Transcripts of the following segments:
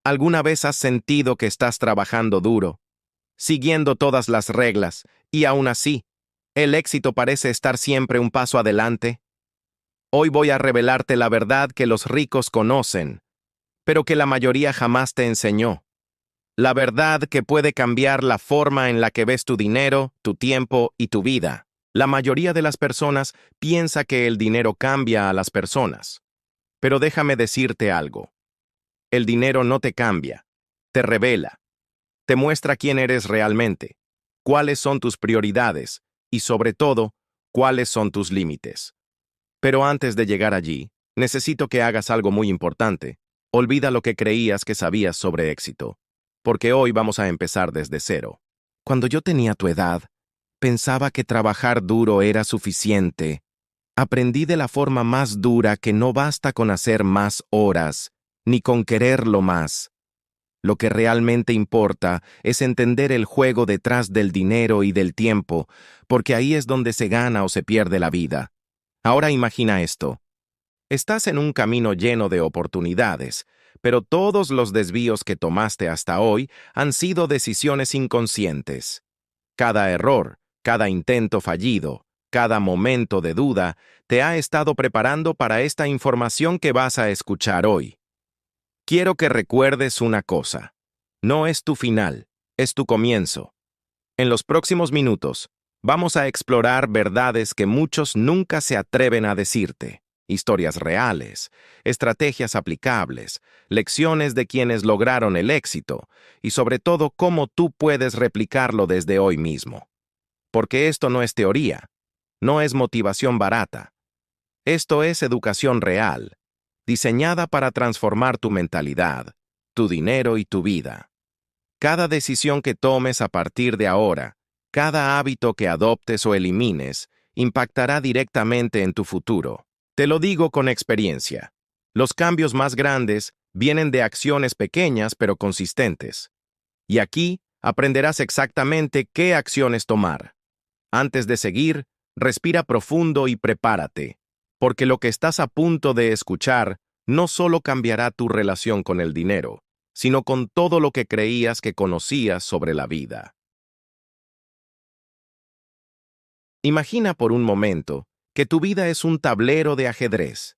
¿Alguna vez has sentido que estás trabajando duro, siguiendo todas las reglas, y aún así, el éxito parece estar siempre un paso adelante? Hoy voy a revelarte la verdad que los ricos conocen, pero que la mayoría jamás te enseñó. La verdad que puede cambiar la forma en la que ves tu dinero, tu tiempo y tu vida. La mayoría de las personas piensa que el dinero cambia a las personas. Pero déjame decirte algo. El dinero no te cambia, te revela, te muestra quién eres realmente, cuáles son tus prioridades y, sobre todo, cuáles son tus límites. Pero antes de llegar allí, necesito que hagas algo muy importante. Olvida lo que creías que sabías sobre éxito, porque hoy vamos a empezar desde cero. Cuando yo tenía tu edad, pensaba que trabajar duro era suficiente. Aprendí de la forma más dura que no basta con hacer más horas, ni con quererlo más. Lo que realmente importa es entender el juego detrás del dinero y del tiempo, porque ahí es donde se gana o se pierde la vida. Ahora imagina esto. Estás en un camino lleno de oportunidades, pero todos los desvíos que tomaste hasta hoy han sido decisiones inconscientes. Cada error, cada intento fallido, cada momento de duda, te ha estado preparando para esta información que vas a escuchar hoy. Quiero que recuerdes una cosa. No es tu final, es tu comienzo. En los próximos minutos, vamos a explorar verdades que muchos nunca se atreven a decirte. Historias reales, estrategias aplicables, lecciones de quienes lograron el éxito y sobre todo cómo tú puedes replicarlo desde hoy mismo. Porque esto no es teoría, no es motivación barata. Esto es educación real, diseñada para transformar tu mentalidad, tu dinero y tu vida. Cada decisión que tomes a partir de ahora, cada hábito que adoptes o elimines, impactará directamente en tu futuro. Te lo digo con experiencia. Los cambios más grandes vienen de acciones pequeñas pero consistentes. Y aquí aprenderás exactamente qué acciones tomar. Antes de seguir, respira profundo y prepárate, porque lo que estás a punto de escuchar no solo cambiará tu relación con el dinero, sino con todo lo que creías que conocías sobre la vida. Imagina por un momento que tu vida es un tablero de ajedrez.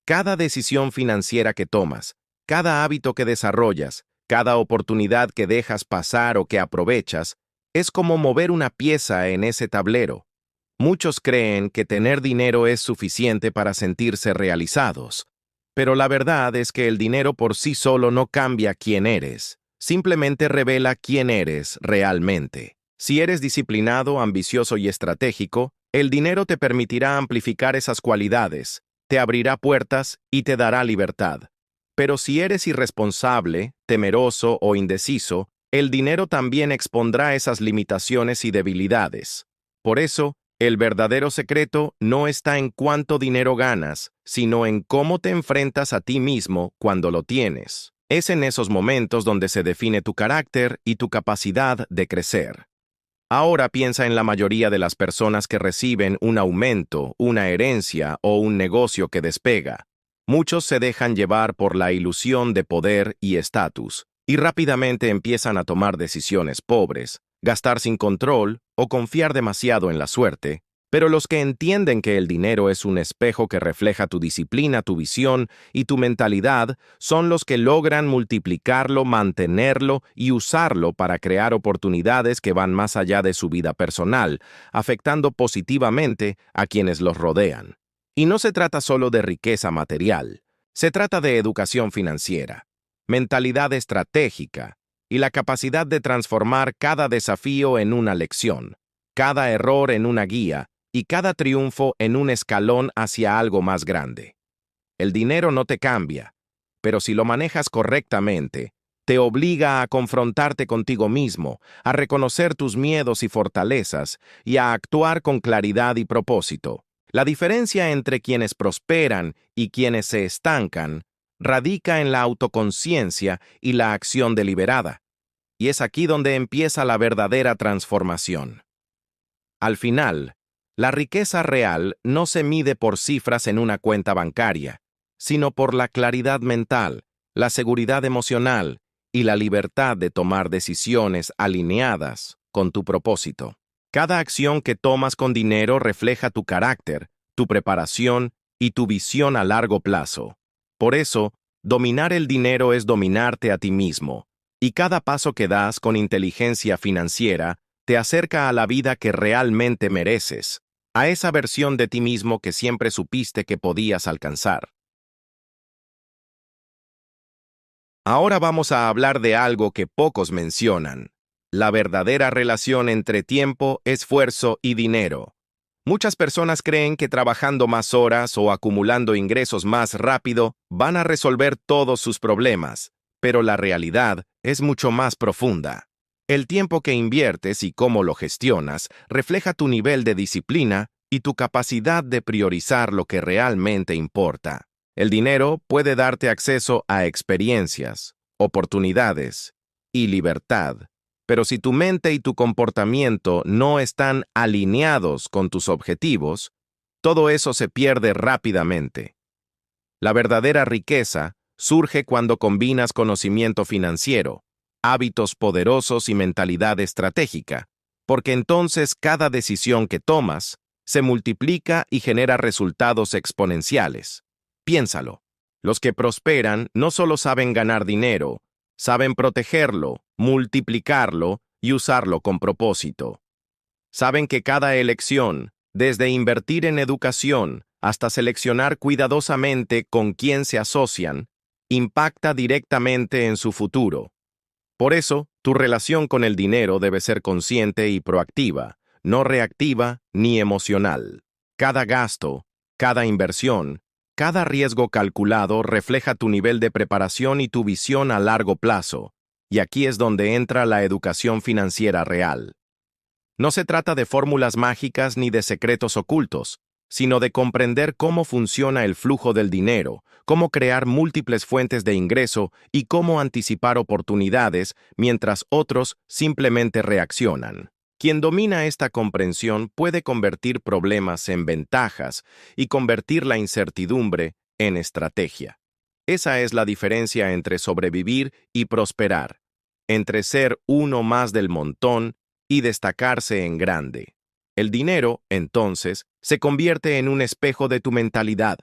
Cada decisión financiera que tomas, cada hábito que desarrollas, cada oportunidad que dejas pasar o que aprovechas, es como mover una pieza en ese tablero. Muchos creen que tener dinero es suficiente para sentirse realizados, pero la verdad es que el dinero por sí solo no cambia quién eres, simplemente revela quién eres realmente. Si eres disciplinado, ambicioso y estratégico, el dinero te permitirá amplificar esas cualidades, te abrirá puertas y te dará libertad. Pero si eres irresponsable, temeroso o indeciso, el dinero también expondrá esas limitaciones y debilidades. Por eso, el verdadero secreto no está en cuánto dinero ganas, sino en cómo te enfrentas a ti mismo cuando lo tienes. Es en esos momentos donde se define tu carácter y tu capacidad de crecer. Ahora piensa en la mayoría de las personas que reciben un aumento, una herencia o un negocio que despega. Muchos se dejan llevar por la ilusión de poder y estatus, y rápidamente empiezan a tomar decisiones pobres, gastar sin control o confiar demasiado en la suerte, pero los que entienden que el dinero es un espejo que refleja tu disciplina, tu visión y tu mentalidad son los que logran multiplicarlo, mantenerlo y usarlo para crear oportunidades que van más allá de su vida personal, afectando positivamente a quienes los rodean. Y no se trata solo de riqueza material, se trata de educación financiera, mentalidad estratégica y la capacidad de transformar cada desafío en una lección, cada error en una guía y cada triunfo en un escalón hacia algo más grande. El dinero no te cambia, pero si lo manejas correctamente, te obliga a confrontarte contigo mismo, a reconocer tus miedos y fortalezas y a actuar con claridad y propósito. La diferencia entre quienes prosperan y quienes se estancan radica en la autoconciencia y la acción deliberada. Y es aquí donde empieza la verdadera transformación. Al final, la riqueza real no se mide por cifras en una cuenta bancaria, sino por la claridad mental, la seguridad emocional y la libertad de tomar decisiones alineadas con tu propósito. Cada acción que tomas con dinero refleja tu carácter, tu preparación y tu visión a largo plazo. Por eso, dominar el dinero es dominarte a ti mismo, y cada paso que das con inteligencia financiera te acerca a la vida que realmente mereces, a esa versión de ti mismo que siempre supiste que podías alcanzar. Ahora vamos a hablar de algo que pocos mencionan: la verdadera relación entre tiempo, esfuerzo y dinero. Muchas personas creen que trabajando más horas o acumulando ingresos más rápido van a resolver todos sus problemas, pero la realidad es mucho más profunda. El tiempo que inviertes y cómo lo gestionas refleja tu nivel de disciplina y tu capacidad de priorizar lo que realmente importa. El dinero puede darte acceso a experiencias, oportunidades y libertad, pero si tu mente y tu comportamiento no están alineados con tus objetivos, todo eso se pierde rápidamente. La verdadera riqueza surge cuando combinas conocimiento financiero, hábitos poderosos y mentalidad estratégica, porque entonces cada decisión que tomas se multiplica y genera resultados exponenciales. Piénsalo. Los que prosperan no solo saben ganar dinero, saben protegerlo, multiplicarlo y usarlo con propósito. Saben que cada elección, desde invertir en educación hasta seleccionar cuidadosamente con quién se asocian, impacta directamente en su futuro. Por eso, tu relación con el dinero debe ser consciente y proactiva, no reactiva ni emocional. Cada gasto, cada inversión, cada riesgo calculado refleja tu nivel de preparación y tu visión a largo plazo, y aquí es donde entra la educación financiera real. No se trata de fórmulas mágicas ni de secretos ocultos, sino de comprender cómo funciona el flujo del dinero, cómo crear múltiples fuentes de ingreso y cómo anticipar oportunidades mientras otros simplemente reaccionan. Quien domina esta comprensión puede convertir problemas en ventajas y convertir la incertidumbre en estrategia. Esa es la diferencia entre sobrevivir y prosperar, entre ser uno más del montón y destacarse en grande. El dinero, entonces, se convierte en un espejo de tu mentalidad.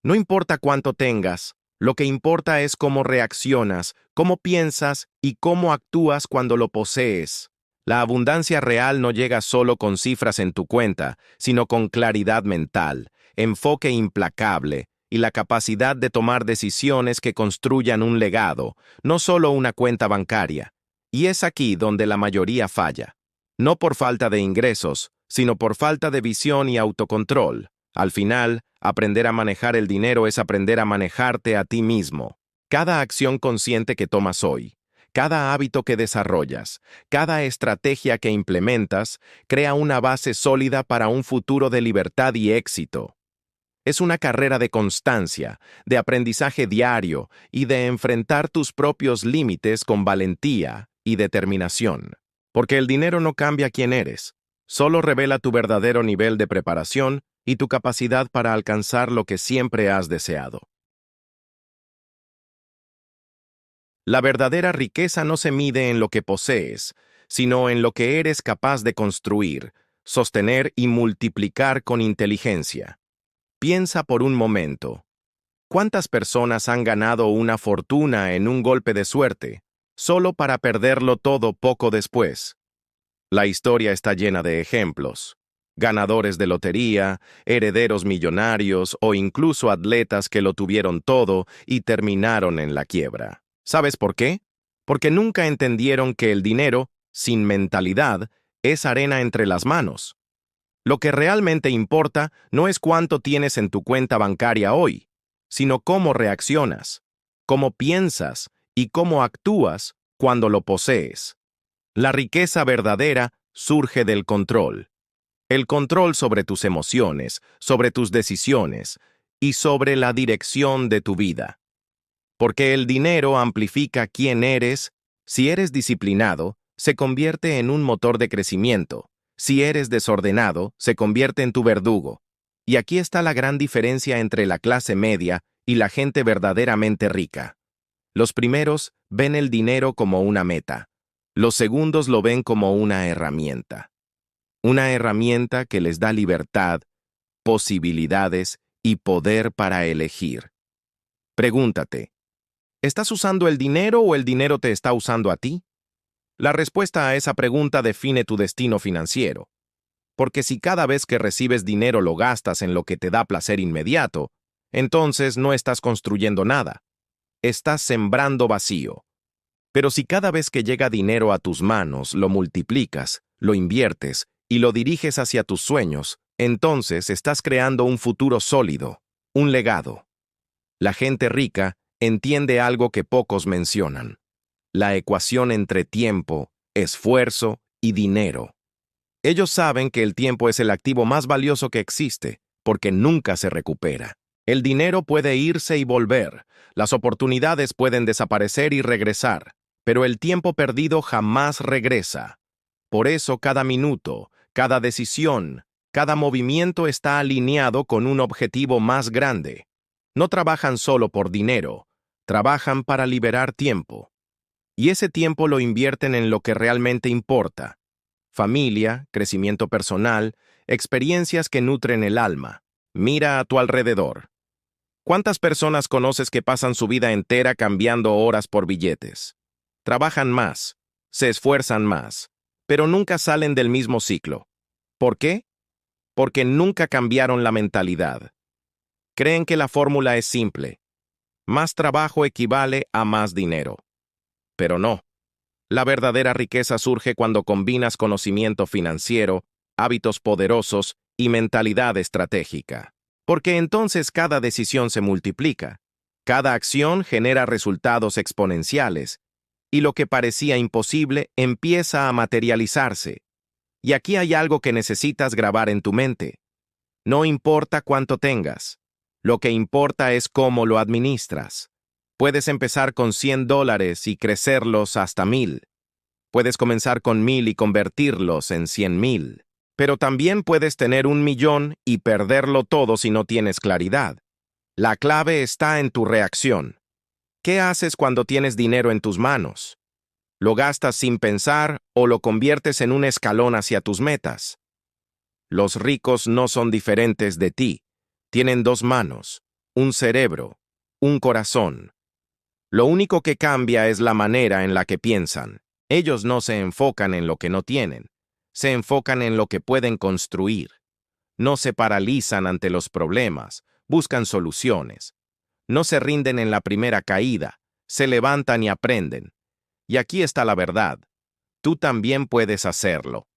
No importa cuánto tengas, lo que importa es cómo reaccionas, cómo piensas y cómo actúas cuando lo posees. La abundancia real no llega solo con cifras en tu cuenta, sino con claridad mental, enfoque implacable y la capacidad de tomar decisiones que construyan un legado, no solo una cuenta bancaria. Y es aquí donde la mayoría falla. No por falta de ingresos, sino por falta de visión y autocontrol. Al final, aprender a manejar el dinero es aprender a manejarte a ti mismo. Cada acción consciente que tomas hoy, cada hábito que desarrollas, cada estrategia que implementas, crea una base sólida para un futuro de libertad y éxito. Es una carrera de constancia, de aprendizaje diario y de enfrentar tus propios límites con valentía y determinación. Porque el dinero no cambia quién eres, solo revela tu verdadero nivel de preparación y tu capacidad para alcanzar lo que siempre has deseado. La verdadera riqueza no se mide en lo que posees, sino en lo que eres capaz de construir, sostener y multiplicar con inteligencia. Piensa por un momento. ¿Cuántas personas han ganado una fortuna en un golpe de suerte, solo para perderlo todo poco después? La historia está llena de ejemplos. Ganadores de lotería, herederos millonarios o incluso atletas que lo tuvieron todo y terminaron en la quiebra. ¿Sabes por qué? Porque nunca entendieron que el dinero, sin mentalidad, es arena entre las manos. Lo que realmente importa no es cuánto tienes en tu cuenta bancaria hoy, sino cómo reaccionas, cómo piensas y cómo actúas cuando lo posees. La riqueza verdadera surge del control. El control sobre tus emociones, sobre tus decisiones y sobre la dirección de tu vida. Porque el dinero amplifica quién eres. Si eres disciplinado, se convierte en un motor de crecimiento. Si eres desordenado, se convierte en tu verdugo. Y aquí está la gran diferencia entre la clase media y la gente verdaderamente rica. Los primeros ven el dinero como una meta. Los segundos lo ven como una herramienta. Una herramienta que les da libertad, posibilidades y poder para elegir. Pregúntate, ¿estás usando el dinero o el dinero te está usando a ti? La respuesta a esa pregunta define tu destino financiero. Porque si cada vez que recibes dinero lo gastas en lo que te da placer inmediato, entonces no estás construyendo nada. Estás sembrando vacío. Pero si cada vez que llega dinero a tus manos lo multiplicas, lo inviertes y lo diriges hacia tus sueños, entonces estás creando un futuro sólido, un legado. La gente rica entiende algo que pocos mencionan: la ecuación entre tiempo, esfuerzo y dinero. Ellos saben que el tiempo es el activo más valioso que existe, porque nunca se recupera. El dinero puede irse y volver, las oportunidades pueden desaparecer y regresar, pero el tiempo perdido jamás regresa. Por eso cada minuto, cada decisión, cada movimiento está alineado con un objetivo más grande. No trabajan solo por dinero, trabajan para liberar tiempo. Y ese tiempo lo invierten en lo que realmente importa: familia, crecimiento personal, experiencias que nutren el alma. Mira a tu alrededor. ¿Cuántas personas conoces que pasan su vida entera cambiando horas por billetes? Trabajan más, se esfuerzan más, pero nunca salen del mismo ciclo. ¿Por qué? Porque nunca cambiaron la mentalidad. Creen que la fórmula es simple: más trabajo equivale a más dinero. Pero no. La verdadera riqueza surge cuando combinas conocimiento financiero, hábitos poderosos y mentalidad estratégica. Porque entonces cada decisión se multiplica, cada acción genera resultados exponenciales, y lo que parecía imposible empieza a materializarse. Y aquí hay algo que necesitas grabar en tu mente. No importa cuánto tengas, lo que importa es cómo lo administras. Puedes empezar con $100 y crecerlos hasta 1000. Puedes comenzar con 1000 y convertirlos en 100,000. Pero también puedes tener 1,000,000 y perderlo todo si no tienes claridad. La clave está en tu reacción. ¿Qué haces cuando tienes dinero en tus manos? ¿Lo gastas sin pensar o lo conviertes en un escalón hacia tus metas? Los ricos no son diferentes de ti. Tienen 2 manos, un cerebro, un corazón. Lo único que cambia es la manera en la que piensan. Ellos no se enfocan en lo que no tienen, se enfocan en lo que pueden construir. No se paralizan ante los problemas, buscan soluciones. No se rinden en la primera caída, se levantan y aprenden. Y aquí está la verdad: tú también puedes hacerlo.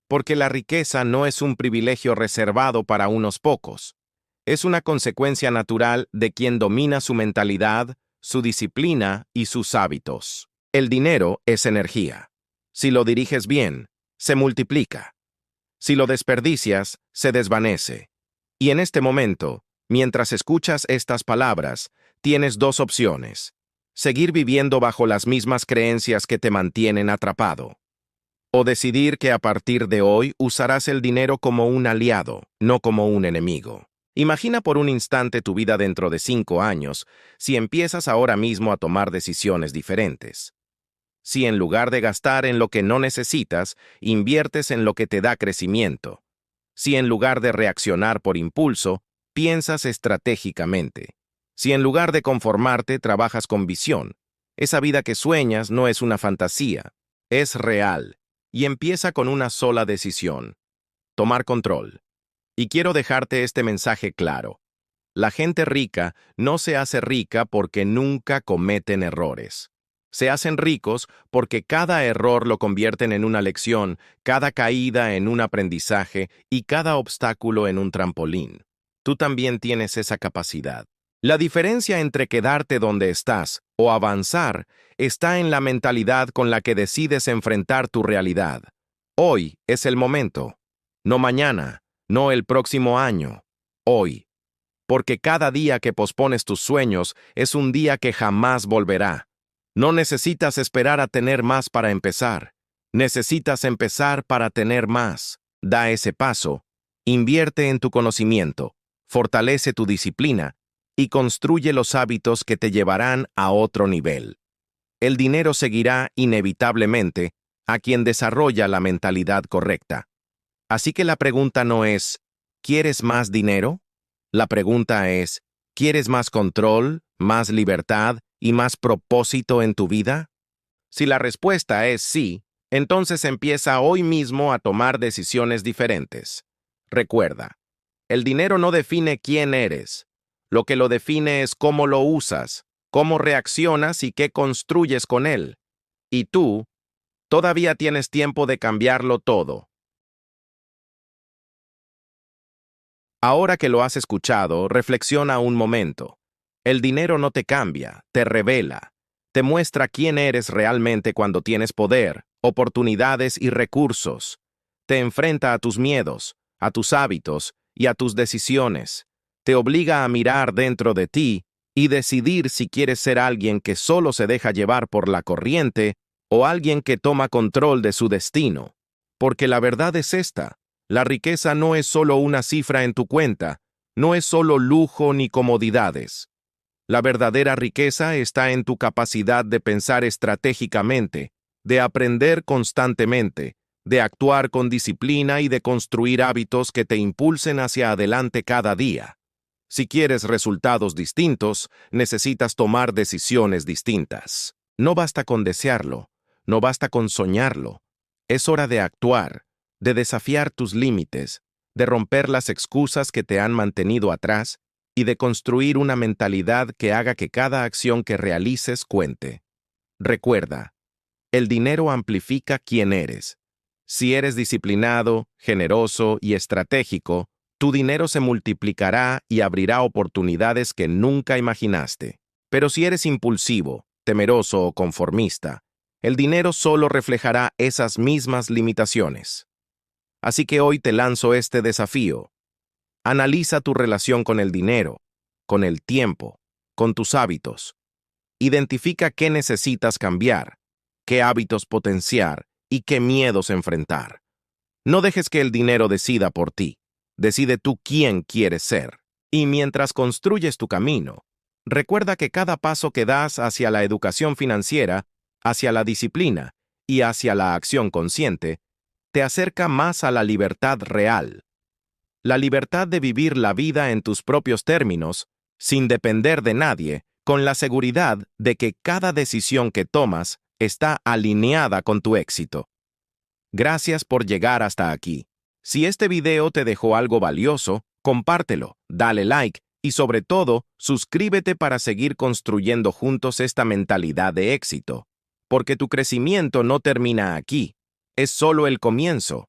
Porque la riqueza no es un privilegio reservado para unos pocos. Es una consecuencia natural de quien domina su mentalidad, su disciplina y sus hábitos. El dinero es energía. Si lo diriges bien, se multiplica. Si lo desperdicias, se desvanece. Y en este momento, mientras escuchas estas palabras, tienes 2 opciones: seguir viviendo bajo las mismas creencias que te mantienen atrapado, o decidir que a partir de hoy usarás el dinero como un aliado, no como un enemigo. Imagina por un instante tu vida dentro de 5 años, si empiezas ahora mismo a tomar decisiones diferentes. Si en lugar de gastar en lo que no necesitas, inviertes en lo que te da crecimiento. Si en lugar de reaccionar por impulso, piensas estratégicamente. Si en lugar de conformarte, trabajas con visión. Esa vida que sueñas no es una fantasía, es real, y empieza con una sola decisión: tomar control. Y quiero dejarte este mensaje claro: la gente rica no se hace rica porque nunca cometen errores. Se hacen ricos porque cada error lo convierten en una lección, cada caída en un aprendizaje y cada obstáculo en un trampolín. Tú también tienes esa capacidad. La diferencia entre quedarte donde estás o avanzar está en la mentalidad con la que decides enfrentar tu realidad. Hoy es el momento. No mañana, no el próximo año. Hoy. Porque cada día que pospones tus sueños es un día que jamás volverá. No necesitas esperar a tener más para empezar. Necesitas empezar para tener más. Da ese paso. Invierte en tu conocimiento. Fortalece tu disciplina y construye los hábitos que te llevarán a otro nivel. El dinero seguirá inevitablemente a quien desarrolla la mentalidad correcta. Así que la pregunta no es, ¿quieres más dinero? La pregunta es, ¿quieres más control, más libertad y más propósito en tu vida? Si la respuesta es sí, entonces empieza hoy mismo a tomar decisiones diferentes. Recuerda, el dinero no define quién eres. Lo que lo define es cómo lo usas, cómo reaccionas y qué construyes con él. Y tú, todavía tienes tiempo de cambiarlo todo. Ahora que lo has escuchado, reflexiona un momento. El dinero no te cambia, te revela. Te muestra quién eres realmente cuando tienes poder, oportunidades y recursos. Te enfrenta a tus miedos, a tus hábitos y a tus decisiones. Te obliga a mirar dentro de ti y decidir si quieres ser alguien que solo se deja llevar por la corriente o alguien que toma control de su destino. Porque la verdad es esta. La riqueza no es solo una cifra en tu cuenta, no es solo lujo ni comodidades. La verdadera riqueza está en tu capacidad de pensar estratégicamente, de aprender constantemente, de actuar con disciplina y de construir hábitos que te impulsen hacia adelante cada día. Si quieres resultados distintos, necesitas tomar decisiones distintas. No basta con desearlo, no basta con soñarlo. Es hora de actuar, de desafiar tus límites, de romper las excusas que te han mantenido atrás y de construir una mentalidad que haga que cada acción que realices cuente. Recuerda, el dinero amplifica quién eres. Si eres disciplinado, generoso y estratégico, tu dinero se multiplicará y abrirá oportunidades que nunca imaginaste. Pero si eres impulsivo, temeroso o conformista, el dinero solo reflejará esas mismas limitaciones. Así que hoy te lanzo este desafío. Analiza tu relación con el dinero, con el tiempo, con tus hábitos. Identifica qué necesitas cambiar, qué hábitos potenciar y qué miedos enfrentar. No dejes que el dinero decida por ti. Decide tú quién quieres ser. Y mientras construyes tu camino, recuerda que cada paso que das hacia la educación financiera, hacia la disciplina y hacia la acción consciente, te acerca más a la libertad real. La libertad de vivir la vida en tus propios términos, sin depender de nadie, con la seguridad de que cada decisión que tomas está alineada con tu éxito. Gracias por llegar hasta aquí. Si este video te dejó algo valioso, compártelo, dale like y sobre todo, suscríbete para seguir construyendo juntos esta mentalidad de éxito. Porque tu crecimiento no termina aquí, es solo el comienzo.